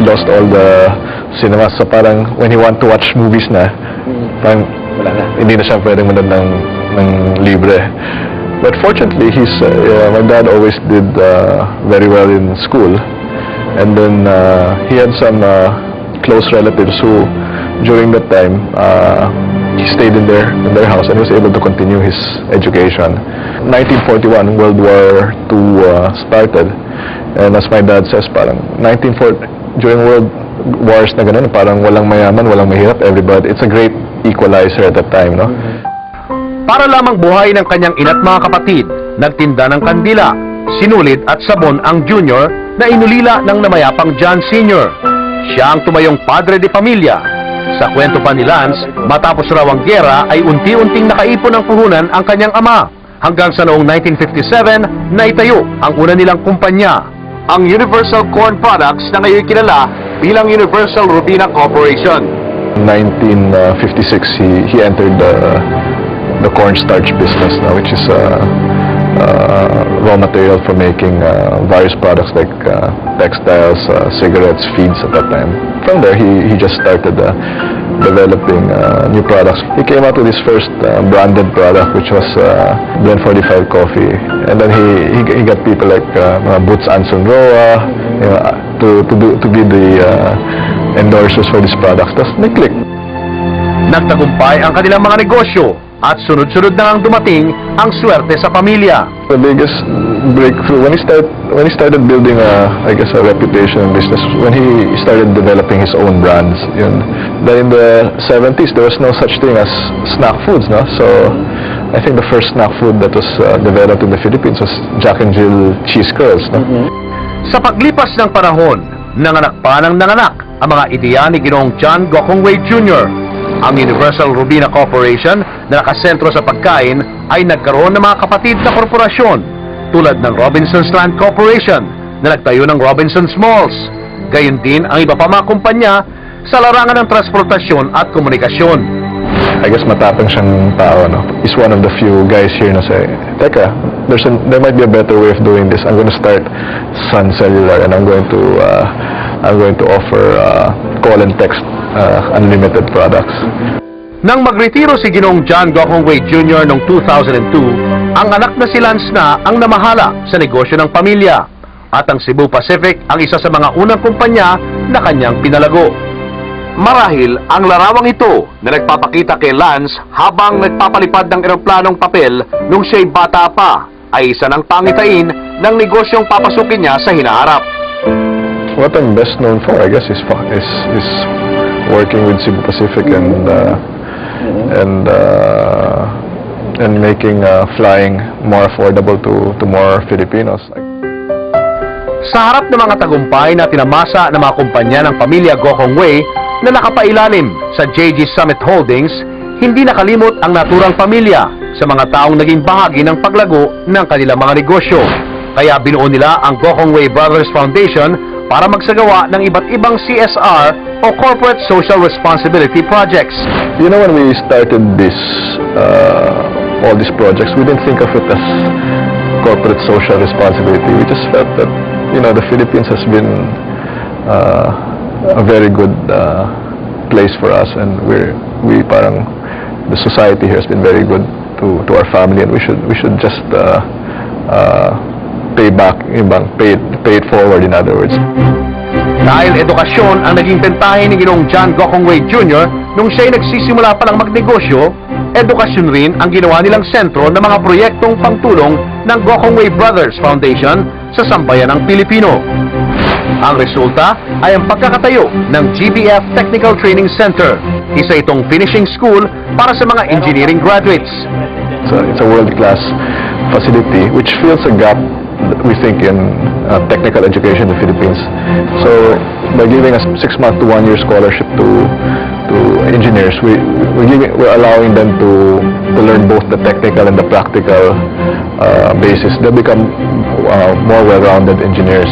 lost all the cinemas. So parang when he want to watch movies na, parang Wala na. hindi na siya pwedeng manood ng libre. But fortunately, my dad always did very well in school. And then he had some close relatives who, during that time, he stayed in their house and was able to continue his education. 1941, World War II started. And as my dad says, parang during World Wars na ganun, parang walang mayaman, walang mahirap, everybody. It's a great equalizer at that time, no? Para lamang buhay ng kanyang ina't mga kapatid, nagtinda ng kandila, sinulid at sabon ang junior na inulila ng namayapang John Sr. Siya ang tumayong padre de pamilya. Sa kwento pa ni Lance, matapos raw ang giyera ay unti-unting nakaipon ng puhunan ang kanyang ama. Hanggang sa noong 1957, naitayo ang una nilang kumpanya, ang Universal Corn Products na ngayon kilala bilang Universal Robina Corporation. In 1956, he entered the cornstarch business, which is raw material for making various products like textiles, cigarettes, feeds at that time. From there, he just started developing new products. He came out with his first branded product, which was Blend 45 coffee, and then he got people like Boots Anson Roa, to be the endorsers for these products. Tapos nag-click. Nagtagumpay ang kanilang mga negosyo at sunod-sunod na ang dumating ang swerte sa pamilya. The biggest breakthrough when he started building a reputation in business, when he started developing his own brands. Then in the 70s there was no such thing as snack foods, no? So I think the first snack food that was developed in the Philippines was Jack and Jill cheese curls, no? Sa paglipas ng panahon, nanganak pa ng nanganak ang mga ideya ni Ginoong John Gokongwei Jr. Ang Universal Robina Corporation na nakasentro sa pagkain ay nagkaroon ng mga kapatid na korporasyon tulad ng Robinson's Land Corporation na nagtayo ng Robinson's Malls. Gayon din ang iba pa mga kumpanya sa larangan ng transportasyon at komunikasyon. I guess matapang siyang tao, no? He's one of the few guys here na say, teka, there might be a better way of doing this. I'm going to start Sun Cellular and I'm going to offer call and text unlimited products. Nang magretiro si Ginoong John Gokongwei Jr. noong 2002, ang anak na si Lance na ang namahala sa negosyo ng pamilya at ang Cebu Pacific ang isa sa mga unang kumpanya na kanyang pinalago. Marahil ang larawang ito na nagpapakita kay Lance habang nagpapalipad ng eroplanong papel nung siya'y bata pa ay isa ng pangitain ng negosyong papasukin niya sa hinaharap. What I'm best known for, I guess, is working with Cebu Pacific and making flying more affordable to more Filipinos. Sa harap ng mga tagumpay na tinamasa ng mga kumpanya ng pamilya Gokongwei na nakapailalim sa JG Summit Holdings, hindi nakalimot ang naturang pamilya sa mga taong naging bahagi ng paglago ng kanilang mga negosyo. Kaya binuo nila ang Gokongwei Brothers Foundation para magsagawa ng iba't ibang CSR o Corporate Social Responsibility Projects. You know, when we started all these projects, we didn't think of it as corporate social responsibility. We just felt that, the Philippines has been a very good place for us, and the society here has been very good to our family, and we should just pay back, pay it forward, in other words. Dahil edukasyon ang naging bentahe ni Ginoong John Gokongwei Jr. nung siya'y nagsisimula pa lang magnegosyo, edukasyon rin ang ginawa nilang sentro ng mga proyektong pangtulong ng Gokongwei Brothers Foundation sa sambayan ng Pilipino. Ang resulta ay ang pagkakatayo ng GBF Technical Training Center. Isa itong finishing school para sa mga engineering graduates. It's a world-class facility which fills a gap, we think, in technical education in the Philippines. So by giving a 6-month to 1-year scholarship to engineers, we're allowing them to learn both the technical and the practical basis. They become more well-rounded engineers.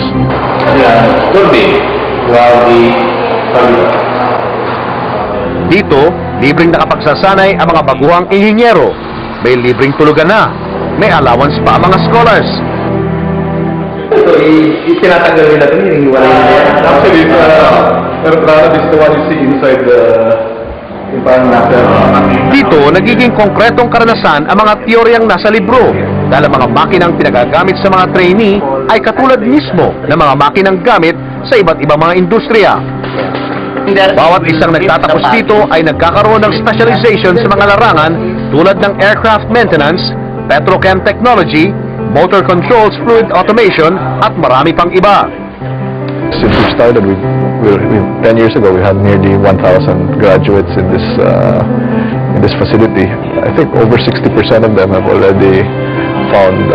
Dito, libreng nakapagsasanay ang mga baguhang inhinyero. May libreng tulugan na. May allowance pa ang mga scholars. So, itinatanggal nila ito, hinihiwalay nila yan. Actually, Pero Prada is the one you see inside the... Yung parang nasa... Dito, nagiging konkretong karanasan ang mga teoryang nasa libro dahil ang mga makinang pinagagamit sa mga trainee ay katulad mismo ng mga makinang gamit sa iba't ibang mga industriya. Bawat isang nagtatapos dito ay nagkakaroon ng specialization sa mga larangan tulad ng aircraft maintenance, petrochem technology, motor controls, fluid automation at marami pang iba. Since we started, 10 years ago, we had nearly 1,000 graduates in this facility. I think over 60% of them have already found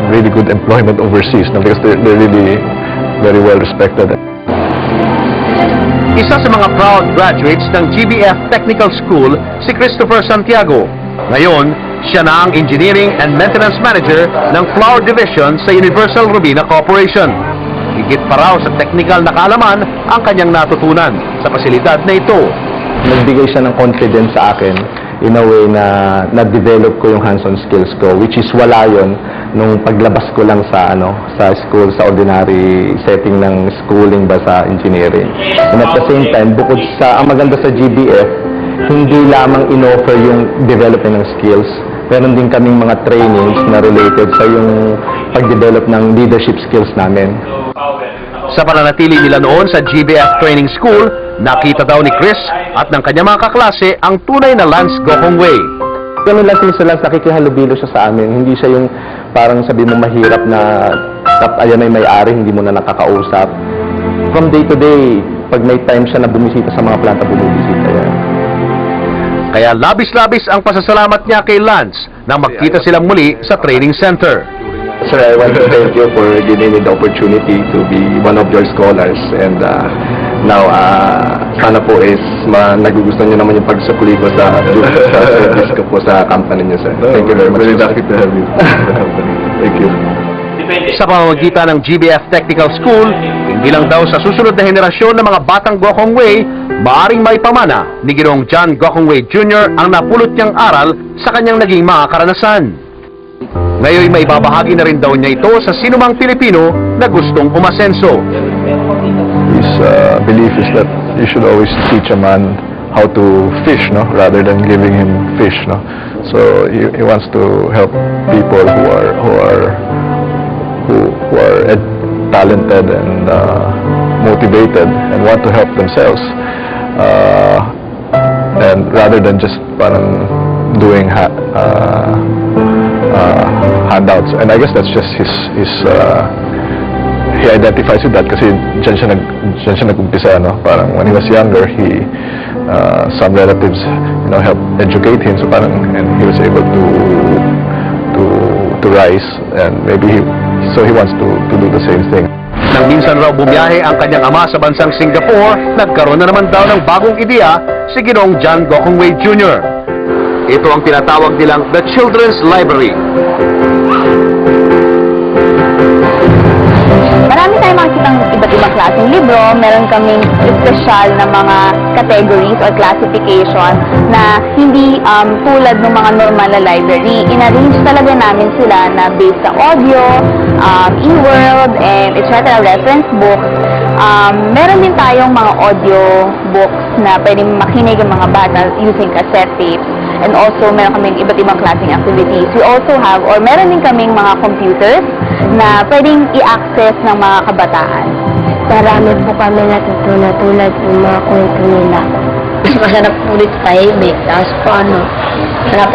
really good employment overseas, no, because they're really very well respected. Isa sa mga proud graduates ng GBF Technical School, si Christopher Santiago. Ngayon, siya na ang Engineering and Maintenance Manager ng Flour Division sa Universal Robina Corporation. Higit pa raw sa technical na kaalaman ang kanyang natutunan sa pasilidad na ito. Nagbigay siya ng confidence sa akin in a way na na-develop ko yung hands-on skills ko, which is wala yon nung paglabas ko lang sa school, sa ordinary setting ng schooling ba sa engineering. And at the same time, bukod sa ang maganda sa GBF, hindi lamang in-offer yung development ng skills, meron din kaming mga trainings na related sa yung pag-develop ng leadership skills namin. Sa pananatili nila noon sa GBF Training School, nakita daw ni Chris at ng kanyang mga kaklase ang tunay na Lance Gokong Way. Ganun lang si Lance, nakikihalubilo siya sa amin. Hindi siya yung parang sabi mo mahirap na ayan ay may-ari, hindi mo na nakakausap. From day to day, pag may time siya na bumisita sa mga planta, bumibisita yan. Kaya labis-labis ang pasasalamat niya kay Lance nang magkita silang muli sa training center. Sir, I want to thank you for giving me the opportunity to be one of your scholars, and now sana po is nagugustuhan niyo naman yung pagsukli ko sa service ko po sa company niyo, sir. Thank you very much. Very lucky to have you. Thank you. Sa pamamagitan ng GBF Technical School, hindi lang daw sa susunod na henerasyon ng mga batang Gokong Way, maaring maipamana ni Ginoong John Gokong Way Jr. ang napulot niyang aral sa kanyang naging mga karanasan. Ngayon may babahagi na rin daw niya ito sa sinumang Pilipino na gustong umasenso. His belief is that you should always teach a man how to fish, no, rather than giving him fish, no. So he wants to help people who are talented and motivated and want to help themselves, and rather than just parang doing handouts. And I guess that's just his he identifies with that kasi dyan siya nag-umpisa, no? Parang when he was younger, some relatives, helped educate him, so parang, and he was able to rise, and maybe he wants to do the same thing. Nang minsan raw bumiyahe ang kanyang ama sa bansang Singapore, nagkaroon na naman daw ng bagong ideya si Ginoong John Gokong Way Jr. Ito ang tinatawag nilang The Children's Library. Marami tayong makikitang iba't ibang klaseng libro. Meron kaming special na mga categories or classification na hindi tulad ng mga normal na library. In-arrange talaga namin sila na based sa audio, e-world, and etc. reference books. Meron din tayong mga audio books na pwedeng makinig ang mga bata using cassette tapes. And also, meron kaming iba't ibang klaseng activities. We also have, or meron din kaming mga computers na pwedeng i-access ng mga kabataan. Marami po kami natutunan tulad ng mga kwento nila. Mas masarap ulit sa tahimik. Tapos po sarap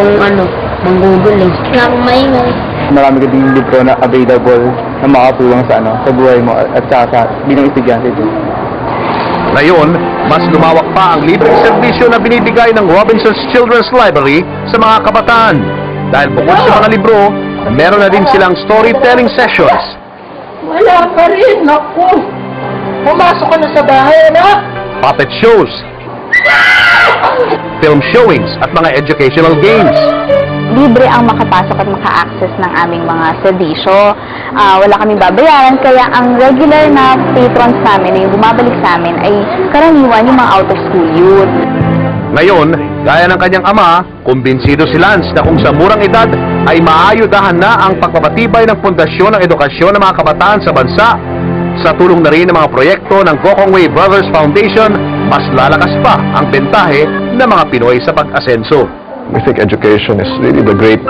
mangguguling. Sarap maingay. Marami ka din libro na available na makatulong sa buhay mo at sa bilang estudyante din. Ngayon, mas lumawak pa ang libreng serbisyo na binibigay ng Robinson's Children's Library sa mga kabataan. Dahil bukod sa mga libro, meron na din silang storytelling sessions. Wala pa rin, naku. Pumasok ka na sa bahay, anak. Puppet shows, film showings at mga educational games. Libre ang makapasok at maka-access ng aming mga serbisyo. Wala kaming babayaran, kaya ang regular na patrons namin, yung bumabalik sa amin, ay karaniwan yung mga out-of-school youth. Ngayon, gaya ng kanyang ama, kumbinsido si Lance na kung sa murang edad ay maayudahan na ang pagpapatibay ng pundasyon ng edukasyon ng mga kabataan sa bansa. sa tulong na rin ng mga proyekto ng Gokong Wei Brothers Foundation, mas lalakas pa ang bentahe ng mga Pinoy sa pag-asenso. We think education is really the great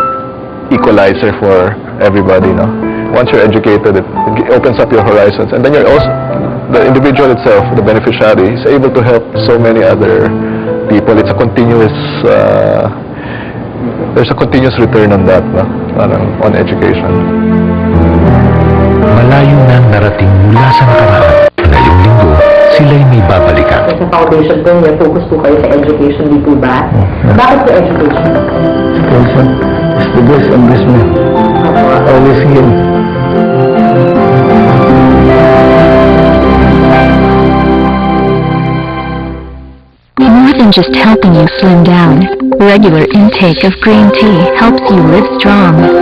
equalizer for everybody, no? Once you're educated, it opens up your horizons, and then you're also, the individual itself, the beneficiary, is able to help so many other people. It's a continuous, there's a continuous return on that, no? On education. Malayo nang narating mula sa nakaraan. Ngayong linggo, sila'y may babalikan. Sa foundation ko, may focus po kayo sa education, di po ba? Bakit po education? Education is the best investment. Always him. More than just helping you slim down, regular intake of green tea helps you live strong.